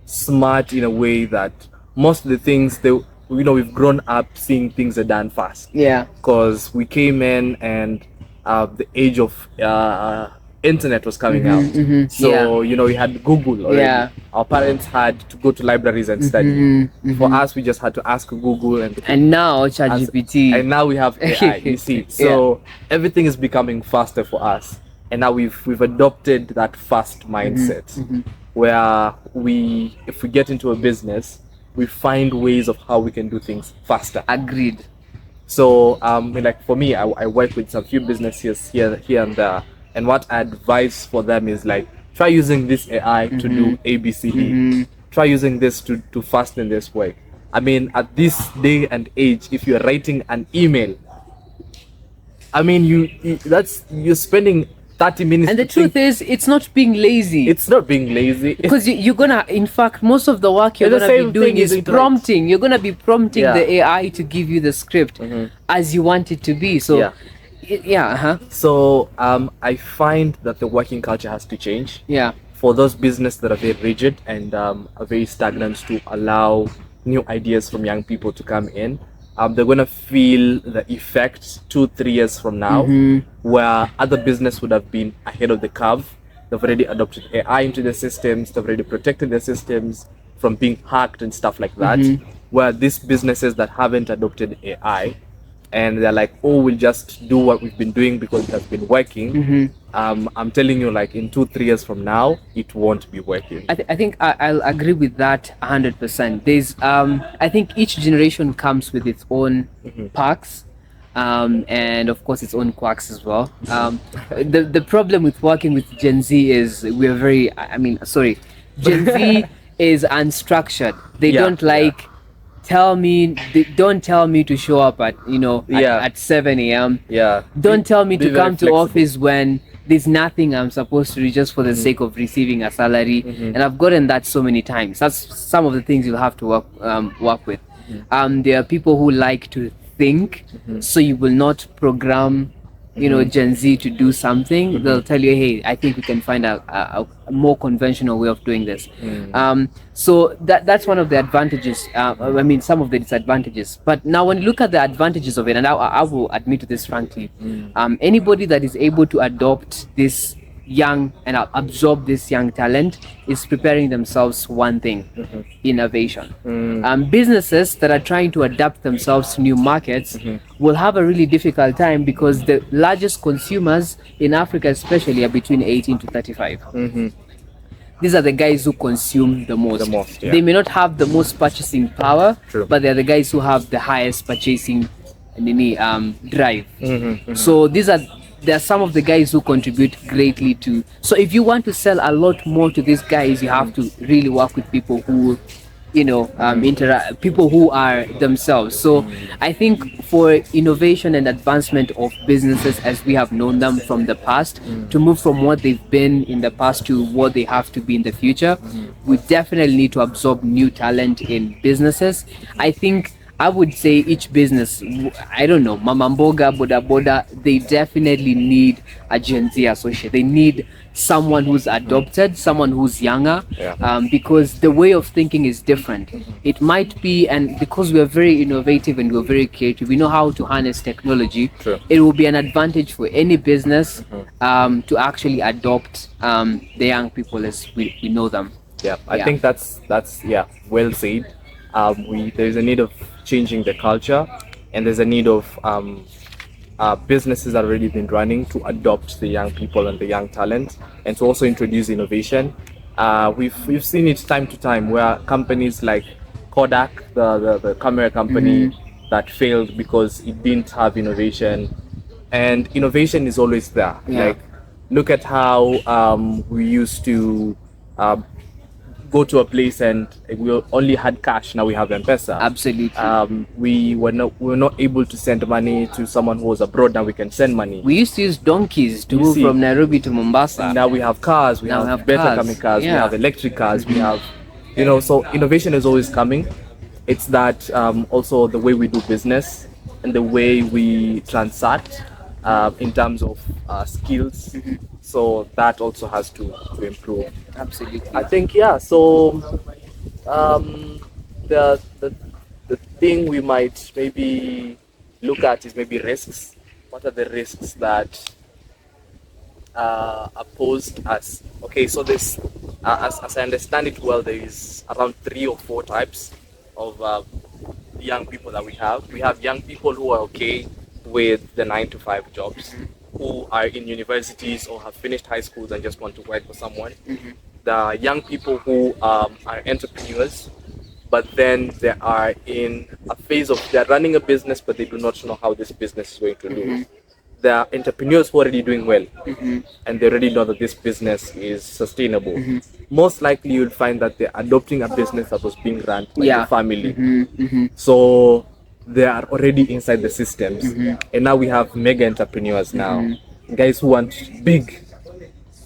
smart in a way that most of the things we've grown up seeing things are done fast. Yeah. Because we came in and the age of internet was coming out. So we had Google already. Yeah. Our parents had to go to libraries and study. For us, we just had to ask Google and now ChatGPT. And now we have AI, you see. So everything is becoming faster for us. And now we've adopted that fast mindset where if we get into a business, we find ways of how we can do things faster. Agreed. So like for me, I work with some few businesses here and there, and what I advise for them is like, try using this AI to do ABCD. Try using this to fasten this work. I mean, at this day and age, if you're writing an email, I mean, you're spending 30 minutes. And the truth is, it's not being lazy. It's not being lazy. Because you're gonna, in fact, most of the work you're gonna be doing is prompting. You're gonna be prompting the AI to give you the script as you want it to be. So, So I find that the working culture has to change. Yeah. For those businesses that are very rigid and are very stagnant, to allow new ideas from young people to come in. They're going to feel the effect 2-3 years from now, where other business would have been ahead of the curve. They've already adopted AI into their systems. They've already protected their systems from being hacked and stuff like that. where these businesses that haven't adopted AI, and they're like, oh, we'll just do what we've been doing because it has been working. I'm telling you, like in 2-3 years from now, it won't be working. I think I'll agree with that 100%. There's I think each generation comes with its own perks, and of course its own quirks as well. The problem with working with Gen Z is we're very, Gen Z is unstructured. They Yeah, don't like don't tell me to show up at Yeah. at 7 a.m. Yeah. Don't tell me Be to very come to flexible. office when there's nothing I'm supposed to do just for the sake of receiving a salary. And I've gotten that so many times. That's some of the things you'll have to work with. There are people who like to think, so you will not program Gen Z to do something. They'll tell you, hey, I think we can find a more conventional way of doing this. So that's one of the advantages. Some of the disadvantages. But now when you look at the advantages of it, and I will admit to this frankly, anybody that is able to adopt this young and absorb this young talent is preparing themselves for one thing: innovation. Businesses that are trying to adapt themselves to new markets will have a really difficult time because the largest consumers in Africa especially are between 18 to 35. These are the guys who consume the most. Yeah. They may not have the most purchasing power, True. but they're the guys who have the highest purchasing drive. So there are some of the guys who contribute greatly to. So if you want to sell a lot more to these guys, you have to really work with people who people who are themselves. So I think for innovation and advancement of businesses as we have known them from the past, to move from what they've been in the past to what they have to be in the future, we definitely need to absorb new talent in businesses. I think I would say each business, I don't know, Mama Mboga, Boda Boda, they definitely need a Gen Z associate. They need someone who's adopted, someone who's younger, because the way of thinking is different. It might be, and because we're very innovative and we're very creative, we know how to harness technology. True. It will be an advantage for any business to actually adopt the young people as we know them. Yeah, I think that's well said. There's a need of changing the culture, and there's a need of businesses that have already been running to adopt the young people and the young talent, and to also introduce innovation. We've seen it time to time where companies like Kodak, the camera company, that failed because it didn't have innovation, and innovation is always there. Yeah. Like, look at how we used to go to a place and we only had cash. Now we have M-Pesa. Absolutely. We were not able to send money to someone who was abroad. Now we can send money. We used to use donkeys to move from Nairobi to Mombasa. Now we have cars. We have better coming cars. Yeah. We have electric cars. We have, so innovation is always coming. It's that also the way we do business and the way we transact in terms of skills. So that also has to improve. Absolutely. I think so the thing we might maybe look at is maybe risks. What are the risks that are posed as so this as I understand it well, there is around 3 or 4 types of young people that we have. We have young people who are okay with the 9-to-5 jobs, who are in universities or have finished high schools and just want to work for someone. The young people who are entrepreneurs, but then they are in a phase of they're running a business, but they do not know how this business is going to do. There are entrepreneurs who are already doing well, and they already know that this business is sustainable. Most likely, you'll find that they're adopting a business that was being run by the family. So they are already inside the systems, and now we have mega entrepreneurs now, guys who want big,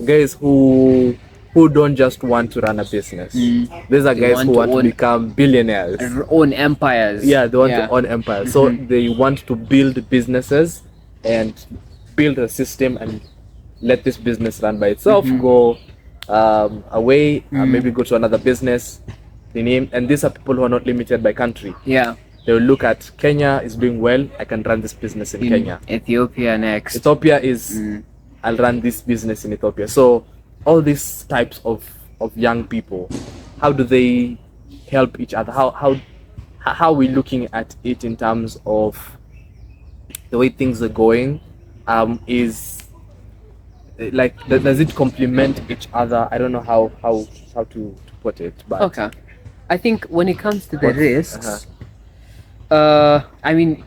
guys who don't just want to run a business. These are guys who want to become billionaires, own empires. They want to own empires. So they want to build businesses and build a system and let this business run by itself, go away, maybe go to another business. And these are people who are not limited by country. They will look at Kenya is doing well, I can run this business in Kenya. Ethiopia next. Ethiopia is, I'll run this business in Ethiopia. So all these types of young people, how do they help each other? how we're looking at it in terms of the way things are going, is like does it complement each other? I don't know how to put it, but Okay. I think when it comes to the What's- risks, I mean,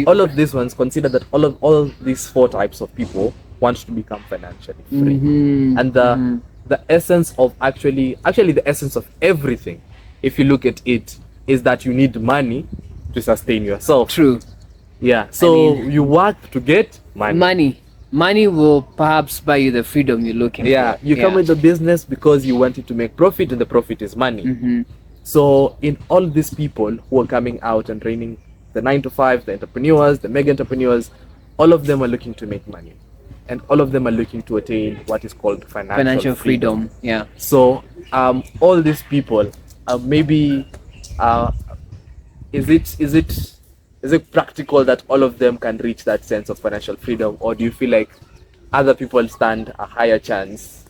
all of these ones, consider that all these four types of people want to become financially free. Mhm, And the essence of actually the essence of everything, if you look at it, is that you need money to sustain yourself. true. Yeah, so mean- you work to get money. Money will perhaps buy you the freedom you're looking Yeah, for. you come with the business because you wanted to make profit, and the profit is money. Mhm. So in all these people who are coming out and training the 9 to 5, the entrepreneurs, the mega entrepreneurs, all of them are looking to make money, and all of them are looking to attain what is called Financial freedom. Yeah. So all these people, maybe is it practical that all of them can reach that sense of financial freedom, or do you feel like other people stand a higher chance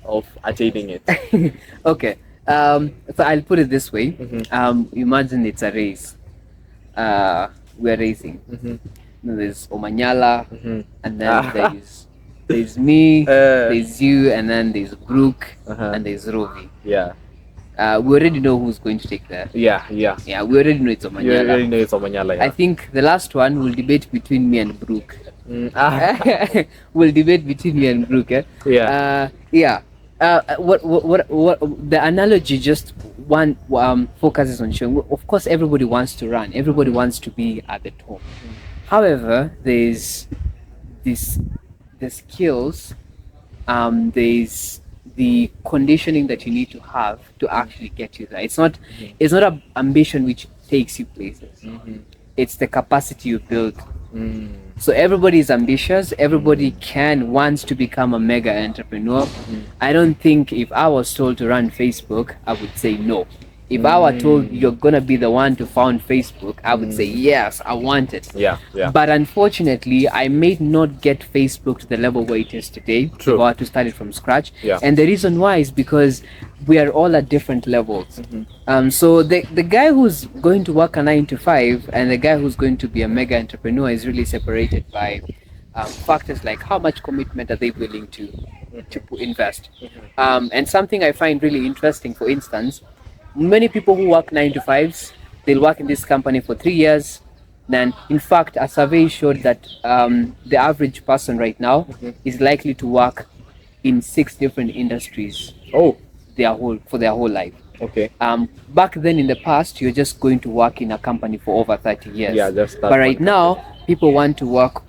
of attaining it? Okay. So I'll put it this way. Mhm. Imagine it's a race. We're racing. Mhm. There's Omanyala, Mhm. and then there's me, there's you, and then there's Brooke, Uh-huh. and there's Rovi. Yeah, We already know who's going to take that. yeah. Yeah, we already know it's You already Omanyala. know it's Omanyala, yeah. I think the last one will debate between me and Brooke. Ah, Will debate between me and Brooke. yeah. Yeah. What the analogy just one focuses on showing. Of course, everybody wants to run. Everybody wants to be at the top. However, there's the skills. There's the conditioning that you need to have to actually get you there. It's not an ambition which takes you places. Mhm. It's the capacity you build. Mm. So everybody is ambitious. Everybody wants to become a mega entrepreneur. I don't think if I was told to run Facebook, I would say no. If I were told you're gonna be the one to found Facebook, I would say yes, I want it. Yeah. But unfortunately, I may not get Facebook to the level where it is today. True. If I were to start it from scratch. Yeah. And the reason why is because we are all at different levels. So the guy who's going to work a 9 to 5 and the guy who's going to be a mega entrepreneur is really separated by factors like how much commitment are they willing to invest. And something I find really interesting, for instance, many people who work 9 to 5s, they'll work in this company for 3 years. Then, in fact, a survey showed that the average person right now is likely to work in 6 different industries Oh, for their whole life. okay. Back then in the past, you're just going to work in a company for over 30 years. Yeah, just that but right one. now, people want to work,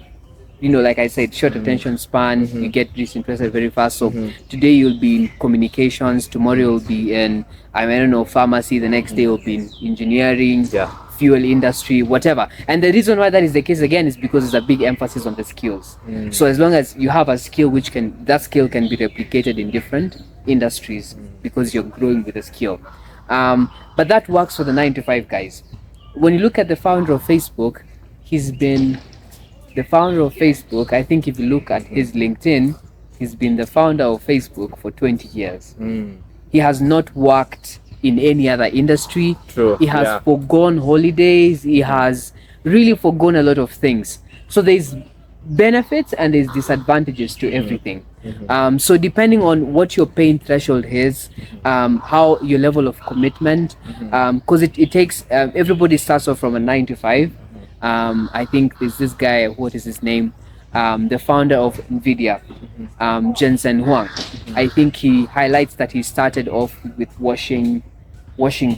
like I said, short attention span. You get disinterested very fast. So today you'll be in communications, tomorrow you'll be in, I don't know, pharmacy, the next day you'll be in engineering, Yeah. fuel industry, whatever. And the reason why that is the case again is because there's a big emphasis on the skills. So as long as you have a skill that skill can be replicated in different industries because you're growing with the skill. But that works for the 9 to 5 guys. When you look at the founder of Facebook, he's been the founder of Facebook. I think if you look at his LinkedIn, he's been the founder of Facebook for 20 years. He has not worked in any other industry. True, He has yeah. forgone holidays. He has really forgone a lot of things. So there's benefits and there's disadvantages to everything. So depending on what your pain threshold is, how your level of commitment, because it takes, everybody starts off from a 9 to 5. I think there's this guy, what is his name? The founder of Nvidia, Jensen Huang. I think he highlights that he started off with washing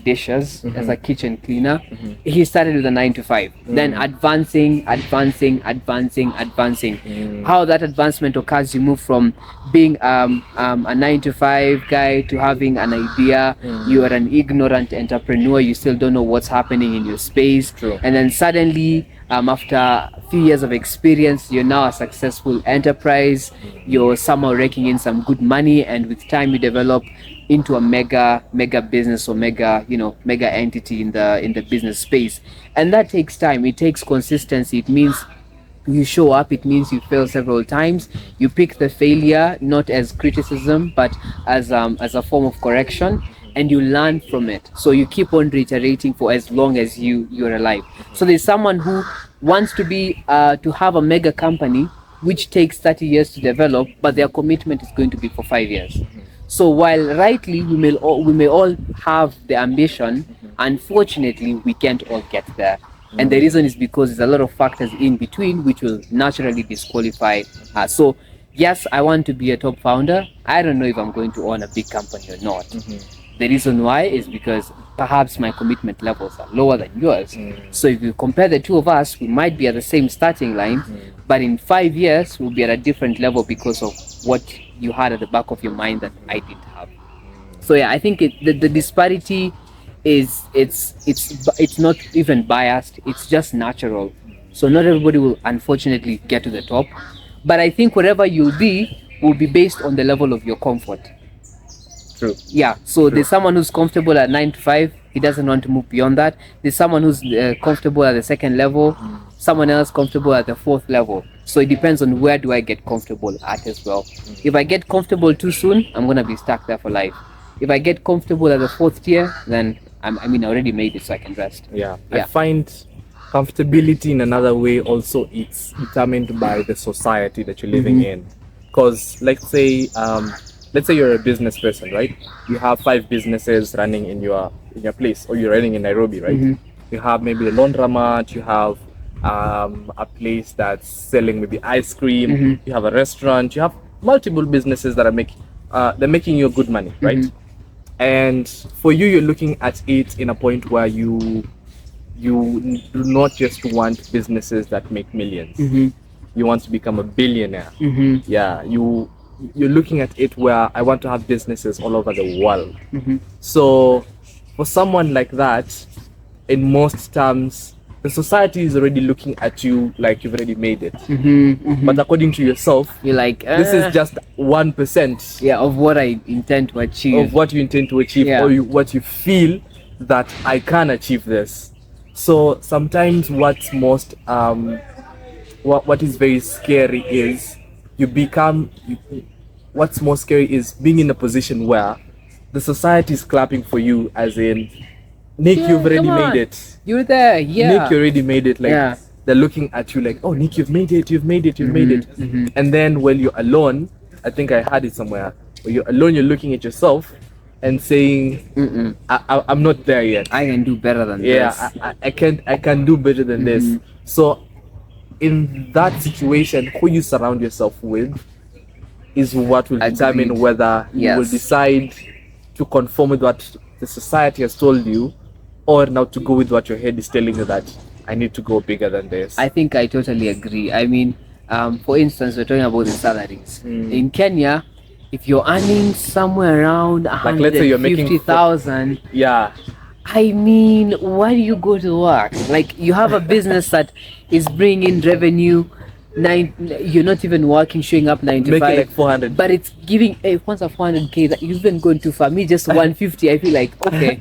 dishes as a kitchen cleaner. He started with a 9 to 5, then advancing. How that advancement occurs, you move from being a 9 to 5 guy to having an idea. You are an ignorant entrepreneur, you still don't know what's happening in your space. True. And then suddenly, after a few years of experience, you're now a successful enterprise. You're somehow raking in some good money, and with time you develop into a mega business or mega entity in the business space. And that takes time. It takes consistency. It means you show up. It means you fail several times. You pick the failure not as criticism but as a form of correction. and you learn from it. So you keep on reiterating for as long as you're alive. So there's someone who wants to be to have a mega company which takes 30 years to develop, but their commitment is going to be for 5 years. So while rightly we may all have the ambition, unfortunately we can't all get there. And the reason is because there's a lot of factors in between which will naturally disqualify us. So yes, I want to be a top founder. I don't know if I'm going to own a big company or not. The reason why is because perhaps my commitment levels are lower than yours. So if you compare the two of us, we might be at the same starting line, but in 5 years we'll be at a different level because of what you had at the back of your mind that I didn't have. So yeah, I think the disparity is it's not even biased, it's just natural. So not everybody will unfortunately get to the top, but I think wherever you'll be will be based on the level of your comfort. True. Yeah, so there's someone who's comfortable at 9 to 5, he doesn't want to move beyond that. There's someone who's comfortable at the second level, someone else comfortable at the fourth level. So it depends on where do I get comfortable at as well. If I get comfortable too soon, I'm gonna be stuck there for life. If I get comfortable at the fourth tier, then I already made it, so I can rest. Yeah. I find comfortability in another way also it's determined by the society that you're living in. Because let's say you're a business person, right? You have 5 businesses running in your place, or you're running in Nairobi, right? You have maybe a laundromat, you have a place that's selling maybe ice cream, you have a restaurant, you have multiple businesses that are they're making you good money, right? And for you're looking at it in a point where you do not just want businesses that make millions. You want to become a billionaire. Yeah, you're looking at it where I want to have businesses all over the world. So for someone like that, in most terms, the society is already looking at you like you've already made it. But according to yourself, You're like, this is just 1% of what I intend to achieve. of what you intend to achieve, or what you feel that I can achieve this. So sometimes what's most what is very scary is what's more scary is being in a position where the society is clapping for you, as in, Nick, you've already made it. You're there, Nick, you already made it. Like they're looking at you like, oh, Nick, you've made it. And then when you're alone, I think I had it somewhere. When you're alone, you're looking at yourself and saying, I'm not there yet. I can do better than this. I can do better than this. So in that situation, who you surround yourself with is what will determine whether you will decide to conform with what the society has told you, or now to go with what your head is telling you that I need to go bigger than this. I think I totally agree. I mean, for instance, we're talking about the salaries. In Kenya, if you're earning somewhere around like, let's say you're making 50,000, I mean, why do you go to work? Like, you have a business that is bringing revenue. You're not even working, showing up 9 to 5, making like 400, but it's giving once a 400k. That you've been going too far. Me just 150. I feel like, okay,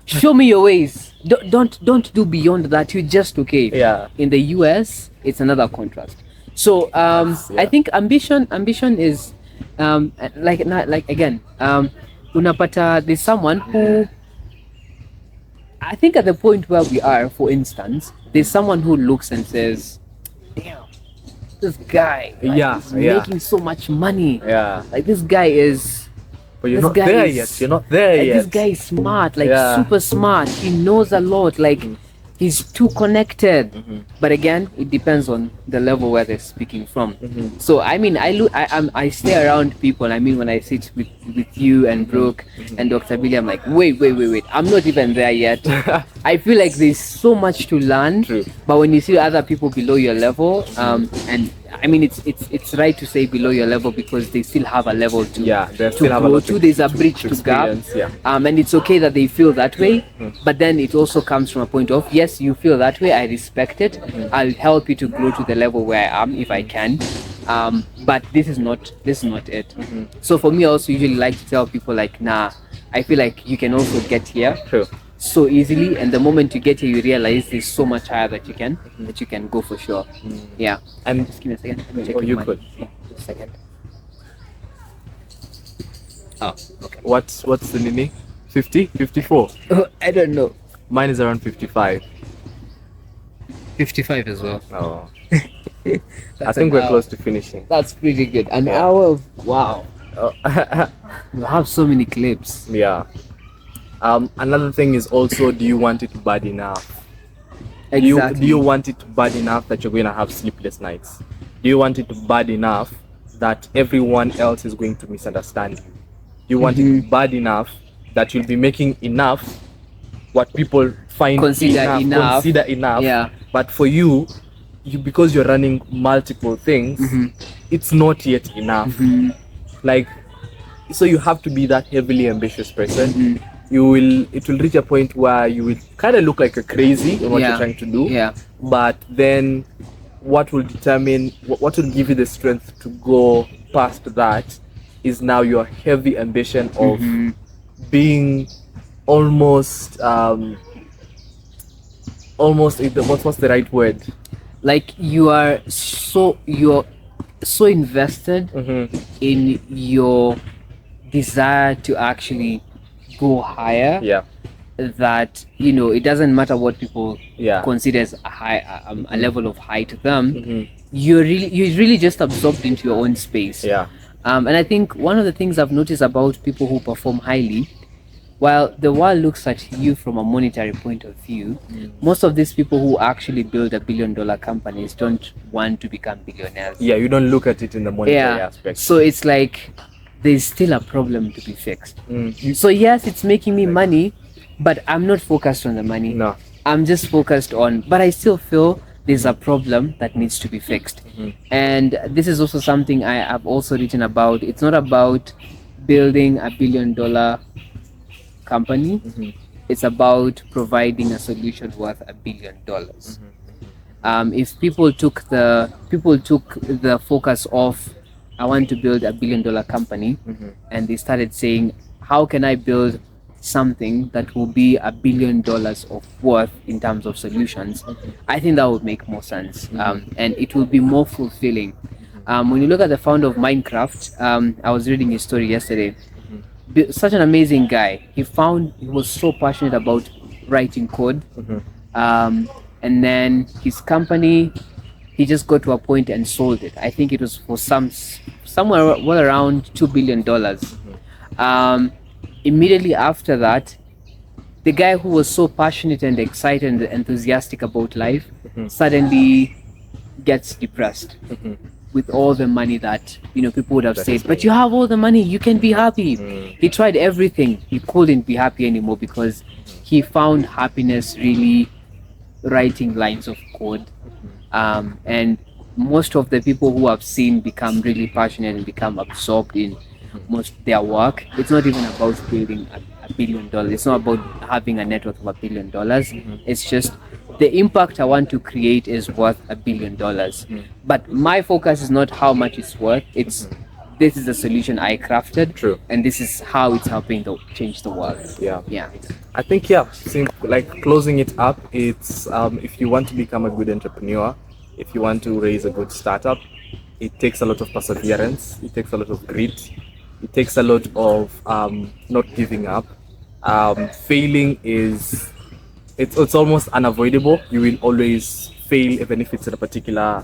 show me your ways. Don't do beyond that. You're just okay. In the US, it's another contrast. So I think ambition is unapata, there's someone who, I think at the point where we are, for instance, there's someone who looks and says, damn, this guy is making so much money. Like, this guy is, but you're not there yet. You're not there yet. This guy is smart, super smart. He knows a lot. Like, he's too connected. But again, it depends on the level where they're speaking from. So I mean, I stay around people. I mean, when I sit with you and Brooke and Dr. Billy, I'm like, wait, I'm not even there yet. I feel like there's so much to learn. But when you see other people below your level, and I mean, it's right to say below your level, because they still have a level to grow to. There's a bridge to gap, and it's okay that they feel that way. But then it also comes from a point of, yes, you feel that way, I respect it. I'll help you to grow to the level where I am if I can. But this is not it. So for me, I also usually like to tell people, like, nah, I feel like you can also get here so easily, and the moment you get here, you realize there's so much higher that you can go for sure. And just give me a second. Let me check you could. Just a second. Oh, okay. What's the nini? 50, 54. I don't know. Mine is around 55. 55 as well. Oh. I That's think an we're hour. close to finishing. That's pretty good. An Yeah. hour of wow. Oh, You have so many clips. yeah. Another thing is also, do you want it bad enough? Exactly. Do you want it bad enough that you're going to have sleepless nights? Do you want it bad enough that everyone else is going to misunderstand you? Do you want it bad enough that you'll be making enough what people find Consider enough. Yeah. but for you, because you're running multiple things, it's not yet enough. Like, so you have to be that heavily ambitious person. It will reach a point where you will kind of look like a crazy in what you're trying to do. Yeah. But then what will determine, what will give you the strength to go past that is now your heavy ambition of being almost what's the right word? Like you're so invested in your desire to actually go higher. Yeah. That it doesn't matter what people Yeah. consider as a high a level of high to them. You're really just absorbed into your own space. Yeah. And I think one of the things I've noticed about people who perform highly, while the world looks at you from a monetary point of view, most of these people who actually build $1 billion companies don't want to become billionaires. Yeah, you don't look at it in the monetary aspect. So it's like there's still a problem to be fixed. So yes, it's making me money, but I'm not focused on the money. No. I'm just focused on, but I still feel there's a problem that needs to be fixed. And this is also something I have also written about. It's not about building $1 billion company. It's about providing a solution worth $1 billion. If people took the focus off, I want to build $1 billion company, and they started saying, how can I build something that will be $1 billion of worth in terms of solutions? I think that would make more sense, and it will be more fulfilling. When you look at the founder of Minecraft, I was reading his story yesterday. Such an amazing guy. He was so passionate about writing code, and then his company, he just got to a point and sold it. I think it was for somewhere well around $2 billion. Immediately after that, the guy who was so passionate and excited and enthusiastic about life suddenly gets depressed with all the money that people would have said, but you have all the money, you can be happy. He tried everything, he couldn't be happy anymore because he found happiness really writing lines of code. And most of the people who I've seen become really passionate and become absorbed in most their work, it's not even about building $1 billion. It's not about having a net worth of $1 billion. It's just the impact I want to create is worth $1 billion. But my focus is not how much it's worth. It's this is the solution I crafted. True. And this is how it's helping to change the world. Yeah. I think like closing it up, it's if you want to become a good entrepreneur, if you want to raise a good startup, it takes a lot of perseverance, it takes a lot of grit, it takes a lot of not giving up. Failing it's almost unavoidable. You will always fail, even if it's in a particular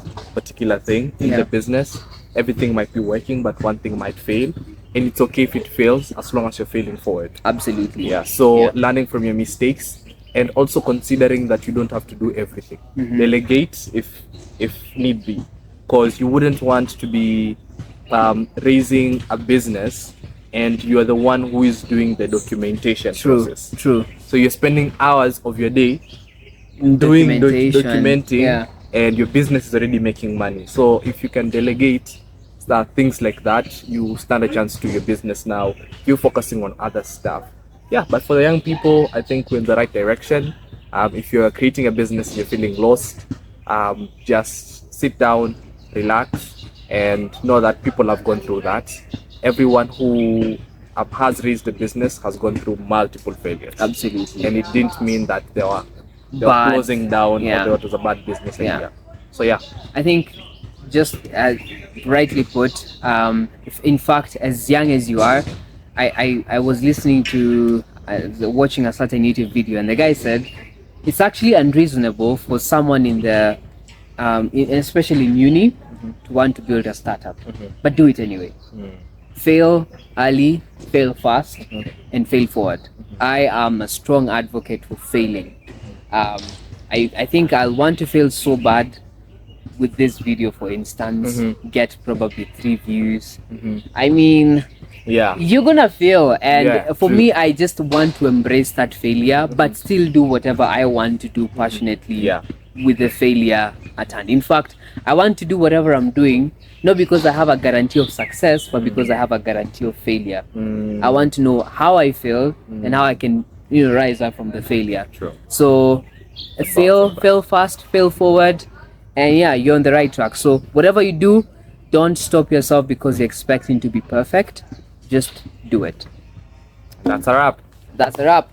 thing in the business. Everything might be working, but one thing might fail, and it's okay if it fails as long as you're failing forward. Absolutely. So learning from your mistakes, and also considering that you don't have to do everything. Delegate if need be, because you wouldn't want to be raising a business and you are the one who is doing the documentation process. True. So you're spending hours of your day documenting, and your business is already making money. So if you can delegate things like that, you stand a chance to your business. Now you're focusing on other stuff. But for the young people, I think we're in the right direction. If you're creating a business and you're feeling lost, just sit down, relax, and know that people have gone through that. Everyone who has raised a business has gone through multiple failures. Absolutely. And it didn't mean that they were closing down or there was a bad business idea. So I think, just as rightly put, if in fact as young as you are, I was listening to watching a certain YouTube video, and the guy said it's actually unreasonable for someone in the especially in uni to want to build a startup, but do it anyway. Fail early, fail fast, and fail forward. I am a strong advocate for failing. I think I'll want to fail so bad with this video, for instance, get probably 3 views. I mean, Yeah. you're gonna fail, and Yeah, for true. me, I just want to embrace that failure, but still do whatever I want to do passionately. Yeah. With the failure at hand. In fact, I want to do whatever I'm doing not because I have a guarantee of success, but because I have a guarantee of failure. I want to know how I failed and how I can rise up from the failure. True. So fail fast, fail forward, and yeah, you're on the right track. So whatever you do, don't stop yourself because you're expecting to be perfect. Just do it. That's a wrap. That's a wrap.